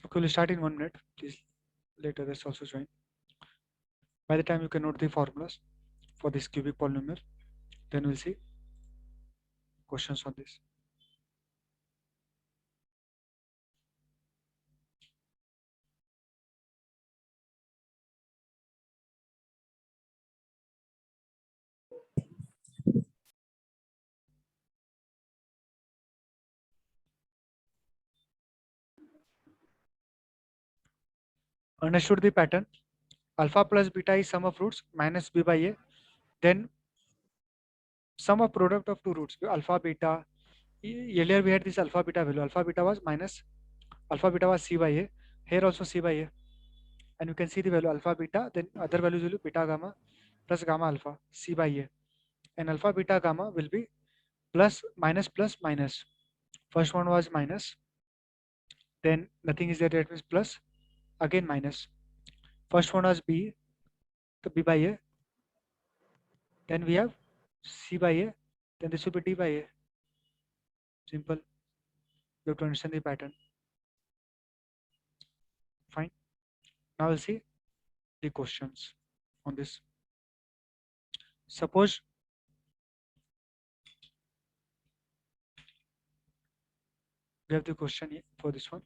Okay, we'll start in 1 minute. Please let others also join. By the time you can note the formulas for this cubic polynomial, then we'll see questions on this. Understood the pattern? Alpha plus beta is sum of roots minus b by a. Then sum of product of two roots, alpha beta. Earlier we had this alpha beta value. Alpha beta was minus, alpha beta was c by a. Here also c by a. And you can see the value alpha beta, then other values will be beta gamma plus gamma alpha, c by a. And alpha beta gamma will be plus minus. First one was minus, then nothing is there, that means plus, again minus. First one was b, the b by a, then we have c by a, then this will be d by a. Simple. You have to understand the pattern. Fine. Now we'll see the questions on this. Suppose we have the question here for this one.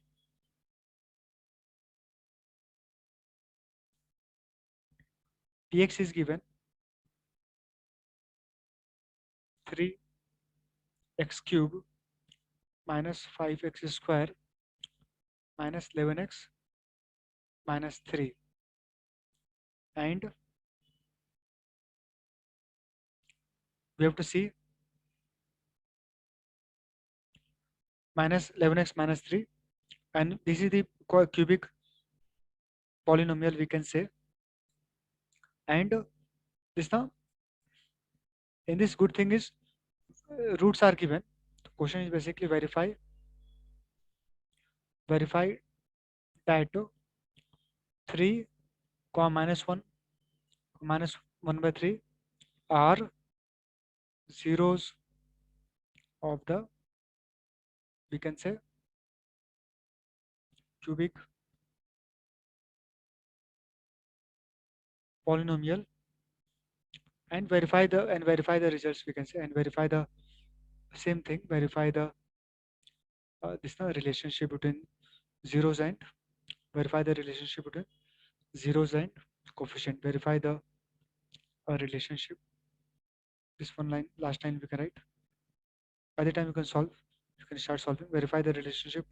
Px is given 3x cube minus 5x square minus 11x minus 3, and we have to see minus 11x minus 3, and this is the cubic polynomial, we can say. And this now, in this, good thing is roots are given. The question is basically verify that 3 comma minus 1 minus 1 by 3 are zeros of the, we can say, cubic polynomial, and verify the results, we can say, and verify the same thing, verify the this the relationship between zeros, and verify the relationship between zeros and coefficient, verify the relationship. This one line, last line we can write. By the time you can solve, you can start solving. Verify the relationship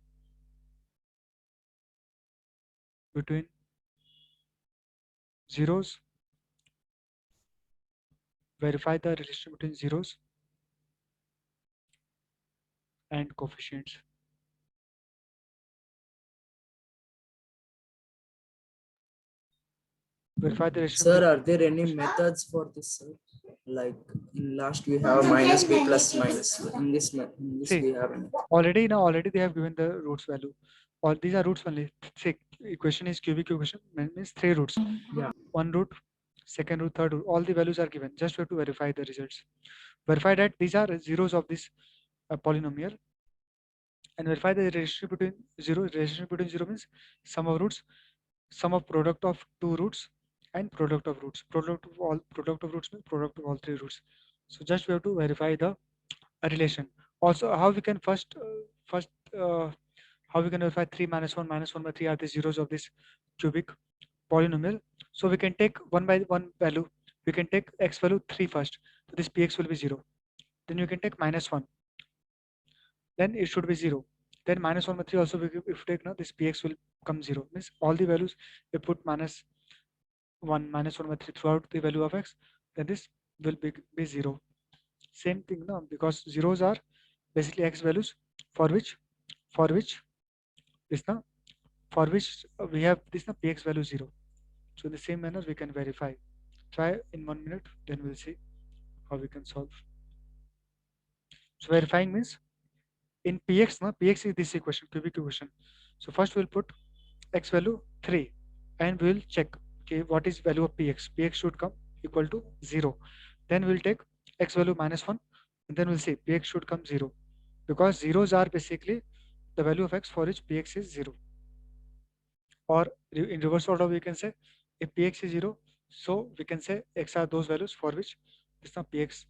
between zeros, verify the relationship between zeros and coefficients. Verify the relationship. Sir, are there any methods for this, sir? Like in last we have minus b plus minus. In this See, we have any. already they have given the roots value. All these are roots only. See, equation is cubic equation, means 3 roots. Yeah. 1 root, second root, third root. All the values are given. Just we have to verify the results. Verify that these are zeros of this polynomial, and verify the relationship between zero. Relationship between zero means sum of roots, sum of product of two roots, and product of roots. Product of roots means product of all 3 roots. So just we have to verify the relation. Also, how we can first how we can verify 3 minus 1 by 3 are the zeros of this cubic polynomial. So we can take 1 by 1 value. We can take x value 3 first. So this px will be 0. Then you can take minus 1. Then it should be 0. Then minus 1 by 3 also, if you take now, this px will come 0. Means all the values we put minus 1 by 3 throughout the value of x, then this will be 0. Same thing now, because zeros are basically x values for which this now, for which we have this now px value 0. So in the same manner we can verify. Try in 1 minute, then we'll see how we can solve. So verifying means in px, now px is this equation, cubic equation. So first we'll put x value 3, and we'll check, okay, what is value of px. Px should come equal to 0. Then we'll take x value minus 1, and then we'll see px should come 0, because zeros are basically the value of x for which px is 0. or in reverse order we can say if px is 0, so we can say x are those values for which this now px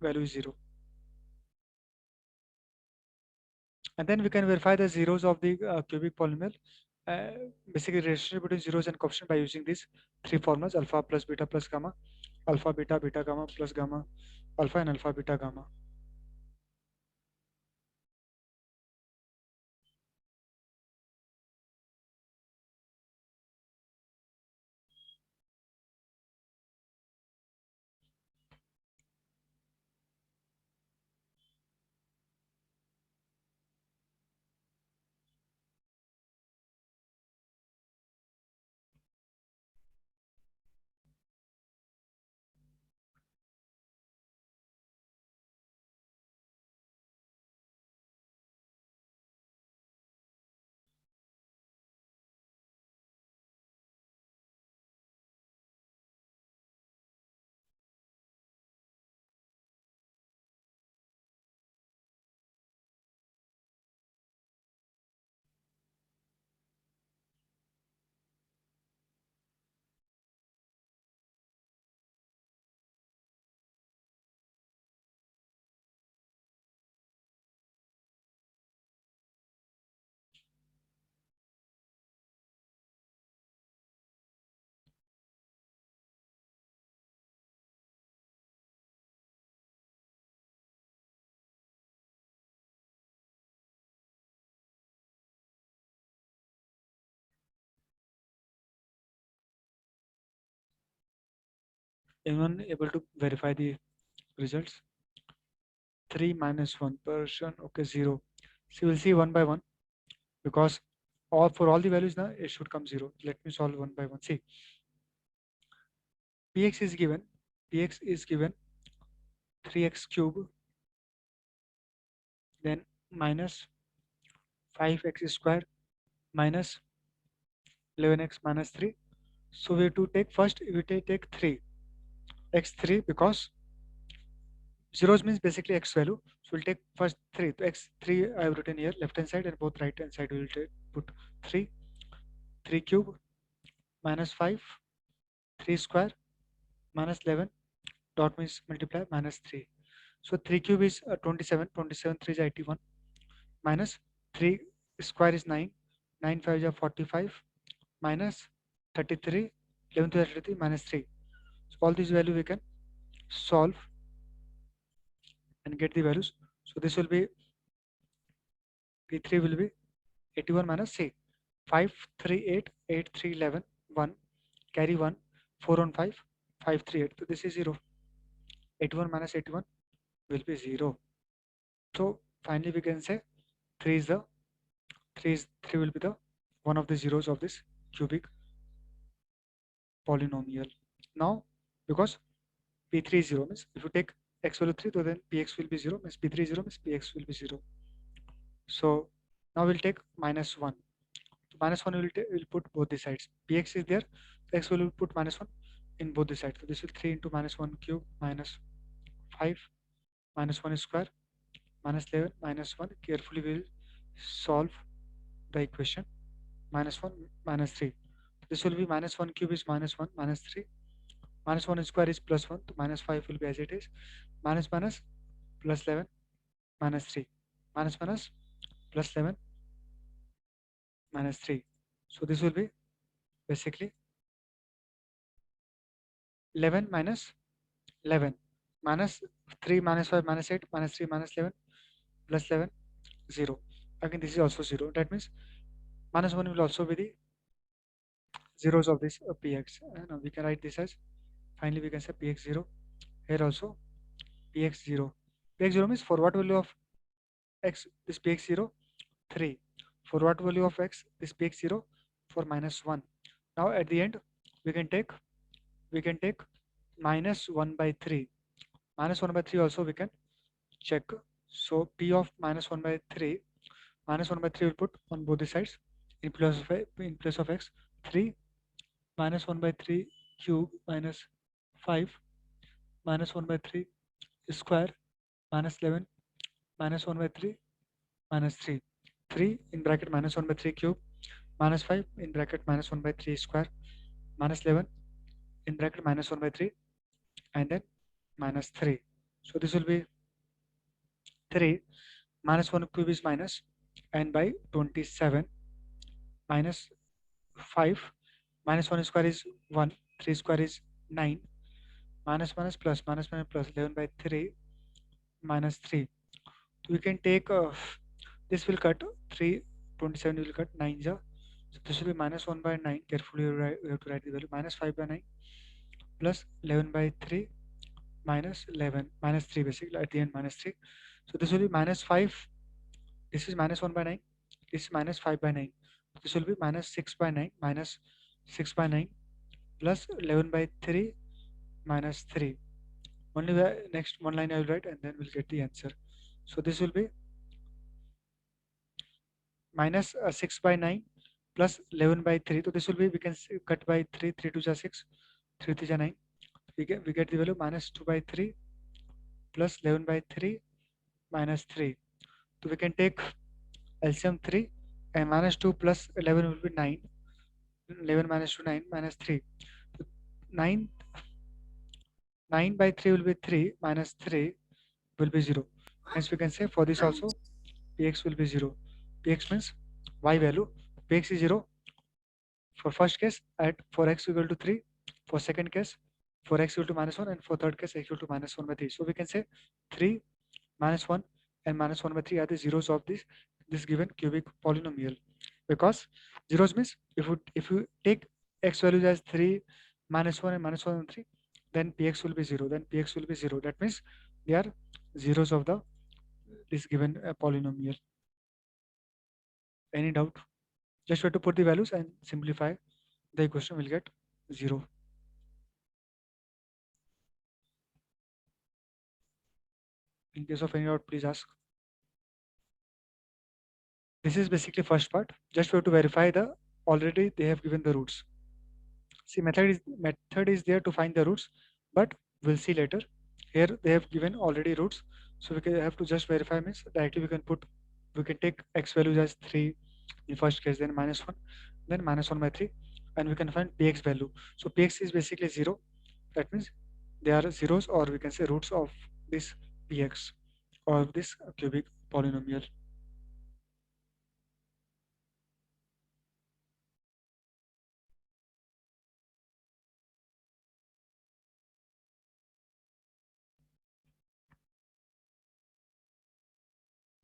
value is 0. And then we can verify the zeros of the cubic polynomial, basically relationship between zeros and coefficient by using these three formulas: alpha plus beta plus gamma, alpha beta beta gamma plus gamma alpha, and alpha beta gamma. Anyone able to verify the results? 3 minus 1%, okay, 0. So we'll see one by one, because all for all the values now it should come 0. Let me solve one by one. See, px is given 3x cube, then minus 5x square minus 11x minus 3. So we have to take first, we take 3 x3, because zeros means basically x value. So we'll take first 3. So x3 I have written here left hand side, and both right hand side we will take, put 3. 3 cube minus 5, 3 square minus 11, dot means multiply, minus 3. So 3 cube is 27, 27 3 is 81, minus 3 square is 9, 9 5 is 45, minus 33, 11 to 33, minus 3. So all these value we can solve and get the values. So this will be P3 will be 81 minus C. 5 3 8 8 3 11 1, carry 1, 4 on 5 5 3 8. So this is 0. 81 minus 81 will be 0. So finally we can say 3 is the 3 will be the one of the zeros of this cubic polynomial. Now, because P3 is 0 means if you take x value 3, so then Px will be 0, means P3 is 0 means Px will be 0. So now we'll take minus 1. So minus 1 will put both the sides. Px is there, so x will put minus 1 in both the sides. So this will 3 into minus 1 cube minus 5 minus 1 square minus 11 minus 1. Carefully we will solve the equation. Minus 1 minus 3. This will be minus 1 cube is minus 1 minus 3. Minus 1 square is plus 1. So minus 5 will be as it is. Minus minus plus 11 minus 3. Minus minus plus 11 minus 3. So this will be basically 11 minus 11 minus 3 minus 5 minus 8 minus 3 minus 11 plus 11 0. Again this is also 0. That means minus 1 will also be the zeros of this px. Now we can write this as, finally we can say px 0. Here also px 0. Px 0 means for what value of x this px 0? 3. For what value of x this px 0? For minus 1. Now at the end we can take minus 1 by 3. Minus 1 by 3 also we can check. So p of minus 1 by 3, minus 1 by 3 will put on both the sides in place of x. 3 minus 1 by 3 cube minus 5 minus 1 by 3 square minus 11 minus 1 by 3 minus 3. 3 in bracket minus 1 by 3 cube minus 5 in bracket minus 1 by 3 square minus 11 in bracket minus 1 by 3 and then minus 3. So this will be 3 minus 1 cube is minus n by 27 minus 5 minus 1 square is 1, 3 square is 9, minus minus plus minus minus plus 11 by 3 minus 3. So we can take this will cut 3, 27 will cut 9 ja. So this will be minus 1 by 9. Carefully you have to write the value minus 5 by 9 plus 11 by 3 minus 11 minus 3 basically at the end minus 3. So this will be minus 5. This is minus 1 by 9. This is minus 5 by 9. This will be minus 6 by 9 minus 6 by 9 plus 11 by 3 minus 3. Only the next one line I will write and then we'll get the answer. So this will be minus 6 by 9 plus 11 by 3. So this will be, we can cut by 3, 3 to ja 6, 3 to ja 9. We get the value minus 2 by 3 plus 11 by 3 minus 3. So we can take LCM 3 and minus 2 plus 11 will be 9. 11 minus 2, 9 minus 3. So 9, 9 by 3 will be 3 minus 3 will be 0. Hence we can say for this also Px will be 0. Px means y value. Px is 0 for first case at for x equal to 3, for second case for x equal to minus 1, and for third case x equal to minus 1 by 3. So we can say 3 minus 1 and minus 1 by 3 are the zeros of this given cubic polynomial, because zeros means if you take x values as 3 minus 1 and minus 1 and 3, then px will be 0, then px will be 0. That means they are zeros of this given polynomial. Any doubt? Just try to put the values and simplify the equation, will get 0. In case of any doubt, please ask. This is basically first part. Just we have to verify already they have given the roots. See, method is there to find the roots, but we'll see later. Here they have given already roots, so we can have to just verify means directly we can take x values as 3 in first case, then minus 1, then minus 1 by 3, and we can find px value. So px is basically 0. That means they are zeros, or we can say roots of this px or this cubic polynomial.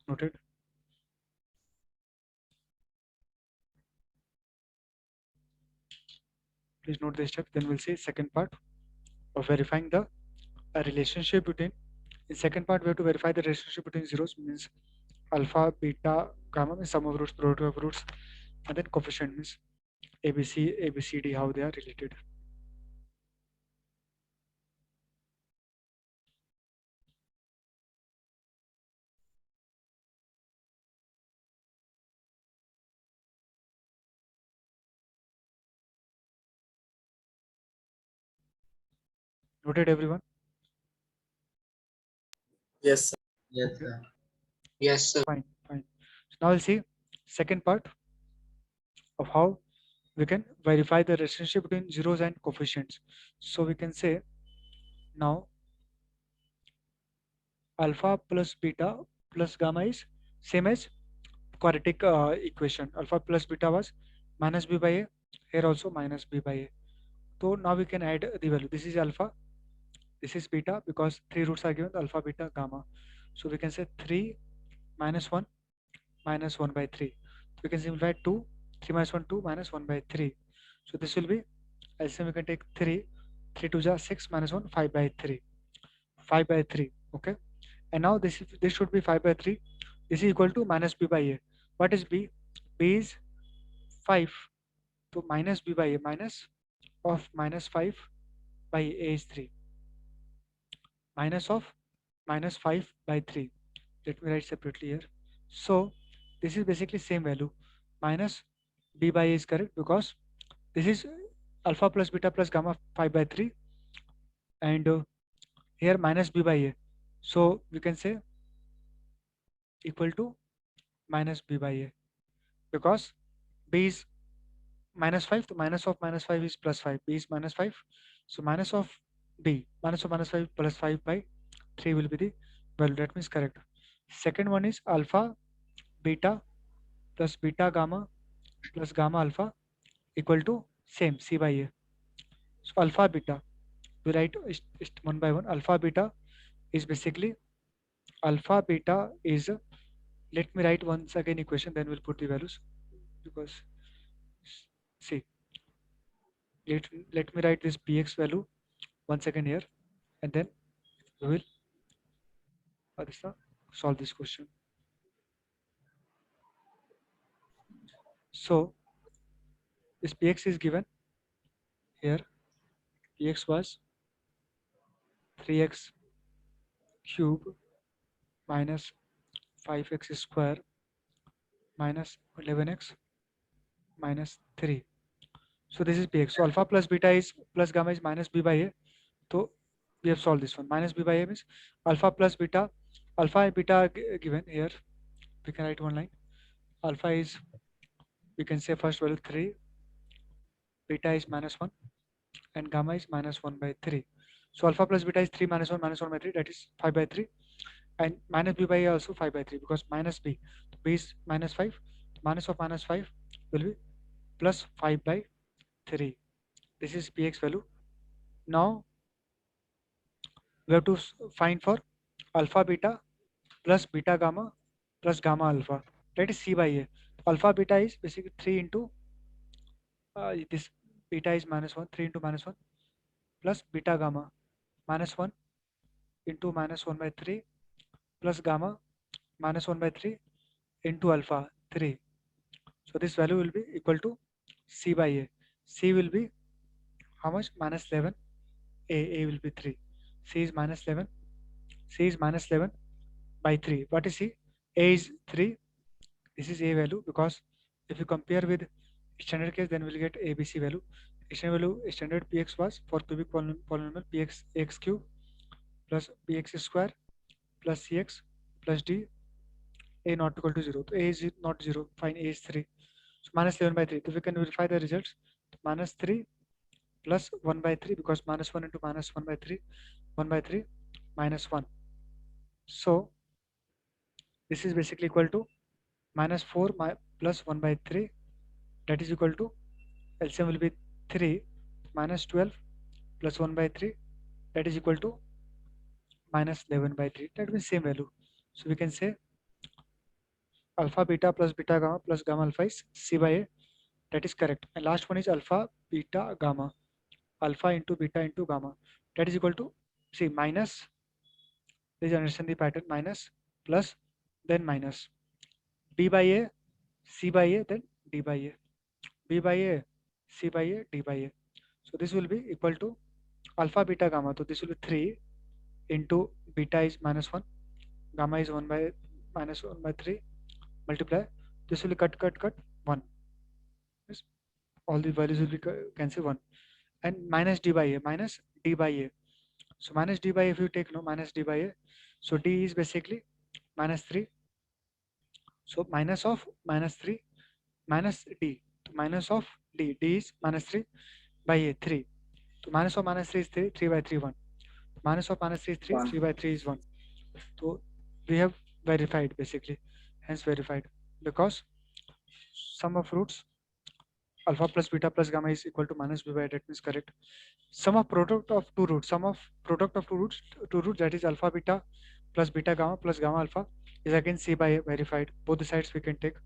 Noted. Please note this step. Then we'll see second part of verifying the relationship between. In second part, we have to verify the relationship between zeros, means alpha, beta, gamma means sum of roots, product of roots, and then coefficient means ABC, ABCD, how they are related. Noted, everyone? Yes, sir. Yes, Okay. sir. Yes, sir. Fine, fine. So now we'll see second part of how we can verify the relationship between zeros and coefficients. So we can say now alpha plus beta plus gamma is same as quadratic equation. Alpha plus beta was minus b by a. Here also minus b by a. So now we can add the value. This is alpha, this is beta, because three roots are given, alpha, beta, gamma. So we can say 3 minus 1 minus 1 by 3. We can simplify 2, 3 minus 1, 2 minus 1 by 3. So this will be, LCM we can take 3, 3 to 6 minus 1, 5 by 3. 5 by 3, okay. And now this should be 5 by 3. This is equal to minus b by a. What is b? B is 5. So minus b by a, minus of minus 5 by a is 3. Minus of minus 5 by 3. Let me write separately here. So this is basically same value. Minus b by a is correct, because this is alpha plus beta plus gamma 5 by 3, and here minus b by a. So we can say equal to minus b by a, because b is -5, so minus of -5 is +5, b is -5, so minus of b, minus of -5 plus 5 by 3 will be the value. That means correct. Second one is alpha beta plus beta gamma plus gamma alpha equal to same c by a. So alpha beta, we write one by one. Alpha beta is basically alpha beta is let me write once again equation, then we'll put the values because see, let me write this px value once again here, and then we will Adisa, solve this question. So this px is given here. Px was 3x cube minus 5x square minus 11x minus 3. So this is px. So alpha plus beta is plus gamma is minus b by a. So we have solved this one. Minus b by a means alpha plus beta. Alpha and beta are given here. We can write one line. Alpha is, we can say first value 3, beta is -1, and gamma is -1 by 3. So alpha plus beta is 3 minus 1 by 3, that is 5 by 3, and minus b by a also 5 by 3 because minus b, b is -5, minus of -5 will be plus 5 by 3. This is px value. Now we have to find for alpha beta plus beta gamma plus gamma alpha, that is c by a. Alpha beta is basically 3 into this beta is -1, 3 into -1 plus beta gamma -1 into -1 by 3 plus gamma -1 by 3 into alpha 3. So this value will be equal to c by a. C will be how much? -11. A will be 3. C is -11. C is -11 by 3. What is C? A is 3. This is A value because if you compare with standard case, then we'll get ABC value. Standard value, standard px was for cubic polynomial px x cube plus bx square plus cx plus d, a not equal to 0. So a is not 0, fine, a is 3. So -11 by 3. So we can verify the results. -3 plus 1 by 3 because -1 into -1 by 3, 1 by 3 -1. So this is basically equal to -4 plus 1 by 3, that is equal to LCM will be 3 minus 12 plus 1 by 3, that is equal to -11 by 3. That means same value. So we can say alpha beta plus beta gamma plus gamma alpha is C by A. That is correct. And last one is alpha beta gamma. Alpha into beta into gamma. That is equal to, see, minus. Please understand the pattern. Minus, plus, then minus. B by A, C by A, then D by A. B by A, C by A, D by A. So this will be equal to alpha beta gamma. So this will be 3 into beta is -1. Gamma is 1 by -1 by 3. Multiply. This will be cut 1. Yes. All the values will be cancel 1. And minus d by a, minus d by a. So minus d by a, if you take no minus d by a, so d is basically -3. So minus of -3 minus d. So minus of d, d is -3 by a, 3. So minus of -3 is 3, 3 by 3 1. Minus of -3 is 3, 3 by 3 is 1. So we have verified basically, hence verified, because sum of roots alpha plus beta plus gamma is equal to minus b by a, that means correct. Sum of product of two roots, sum of product of two roots, that is alpha beta plus beta gamma plus gamma alpha is again c by a, verified. Both the sides we can take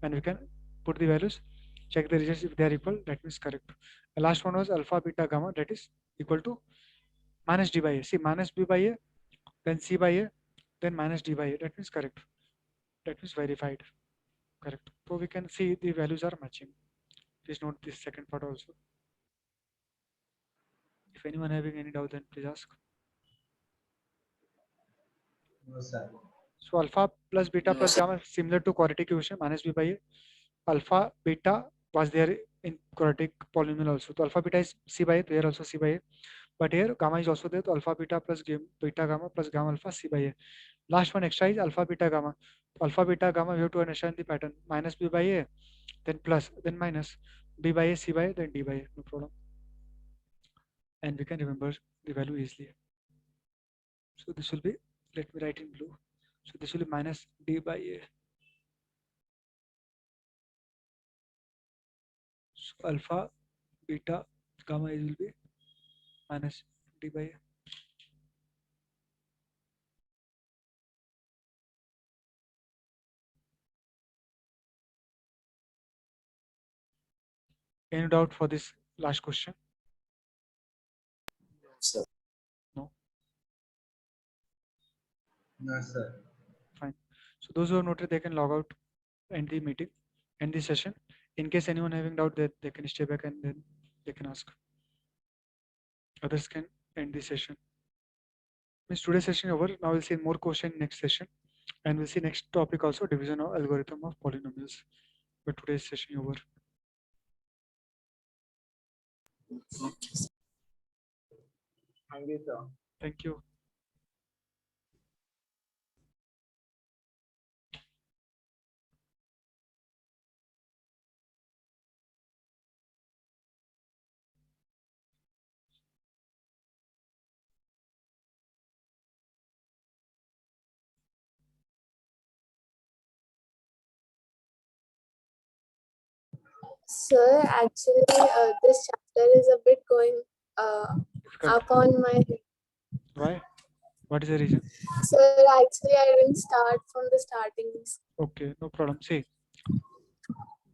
and we can put the values, check the results. If they are equal, that means correct. The last one was alpha beta gamma, that is equal to minus d by a. See, minus b by a, then c by a, then minus d by a, that means correct. That means verified, correct. So we can see the values are matching. Please note this second part also. If anyone having any doubt, then please ask. No, sir. So alpha plus beta No, plus sir. gamma similar to quadratic equation minus b by a. Alpha beta was there in quadratic polynomial also. So alpha beta is c by a, there also c by a. But here gamma is also there. So alpha beta plus beta gamma plus gamma alpha c by a. Last one extra is alpha beta gamma. Alpha beta gamma we have to understand the pattern. Minus b by a, then plus, then minus. B by A, C by A, then D by A, no problem. And we can remember the value easily. So this will be, let me write in blue. So this will be minus D by A. So alpha, beta, gamma is will be minus D by A. Any doubt for this last question? Sir. No. No, sir. Fine. So those who are noted, they can log out, end the meeting, end the session. In case anyone having doubt, that they can stay back and then they can ask. Others can end the session. Means today's session over. Now we'll see more question next session, and we'll see next topic also, division of algorithm of polynomials. But today's session over. Thank you, sir. Thank you. Sir, actually, this chapter is a bit going Difficult. up on my head. Why? What is the reason? Sir, actually, I didn't start from the starting. Okay, no problem. See,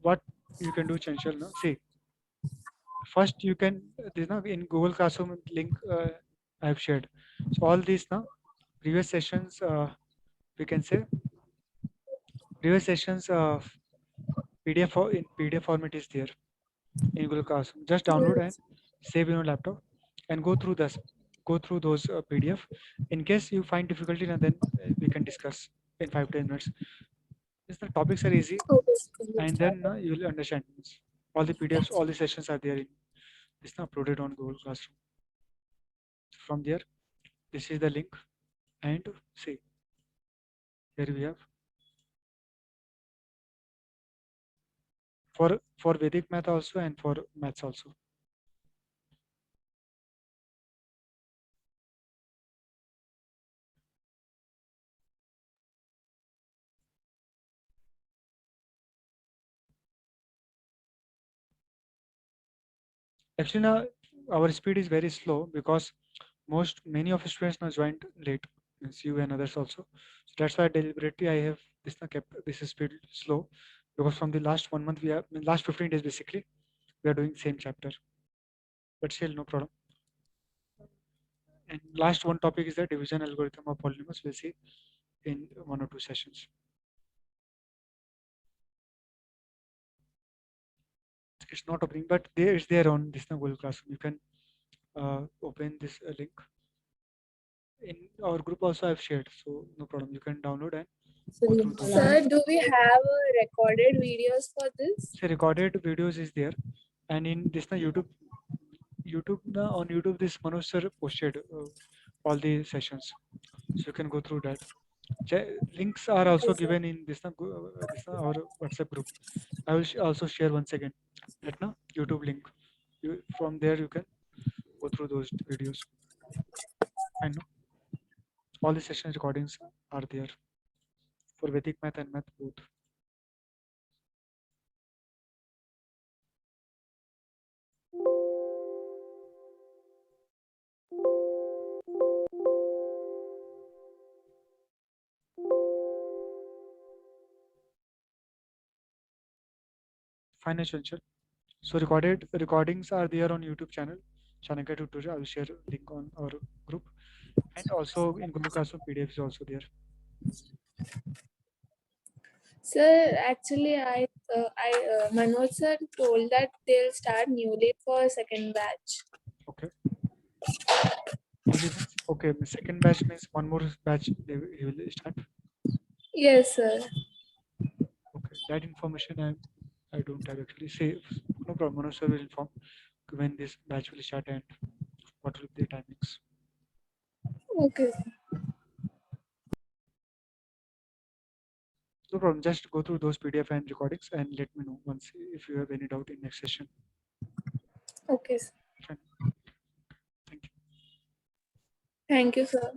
what you can do, Chanchal. No, see, first you can this now in Google Classroom link I have shared. So all these now previous sessions we can say previous sessions PDF in PDF format is there in Google Classroom. Just download and save in your laptop and go through those PDF. In case you find difficulty, then we can discuss in 5 to 10 minutes. Yes, the topics are easy, Okay. and then you will understand. All the PDFs, all the sessions are there in this now uploaded on Google Classroom. From there, this is the link, and see here we have for Vedic math also and for maths also. Actually now our speed is very slow because many of the students now joined late, means you and others also. So that's why deliberately I have this now kept this speed slow, because from the last 1 month we have last 15 days basically we are doing same chapter, but still no problem. And last one topic is the division algorithm of polynomials. We'll see in 1 or 2 sessions. It's not opening, but there it's there on this now Google Classroom. You can open this link. In our group also I've shared, so no problem. You can download and go through those. Sir, do we have recorded videos for this? So recorded videos is there, and in this na YouTube na on YouTube this Manoj sir posted all the sessions, so you can go through that. Links are also given in this na our WhatsApp group. I will also share once again that na YouTube link. From there you can go through those videos. I know all the session recordings are there for Vedic math and math both. Fine, Chanchal. So recordings are there on YouTube channel, Chanakya Tutorial. I will share link on our group, and also in Google Classroom PDF is also there. Sir, actually, Manoj sir told that they'll start newly for second batch. Okay. Okay, the second batch means one more batch he will start. Yes, sir. Okay, that information I don't have actually. Say no problem. Manoj sir will inform when this batch will start and what will be the timings. Okay. No problem. Just go through those PDF and recordings and let me know once if you have any doubt in next session. Okay, sir. Fine. Thank you. Thank you, sir.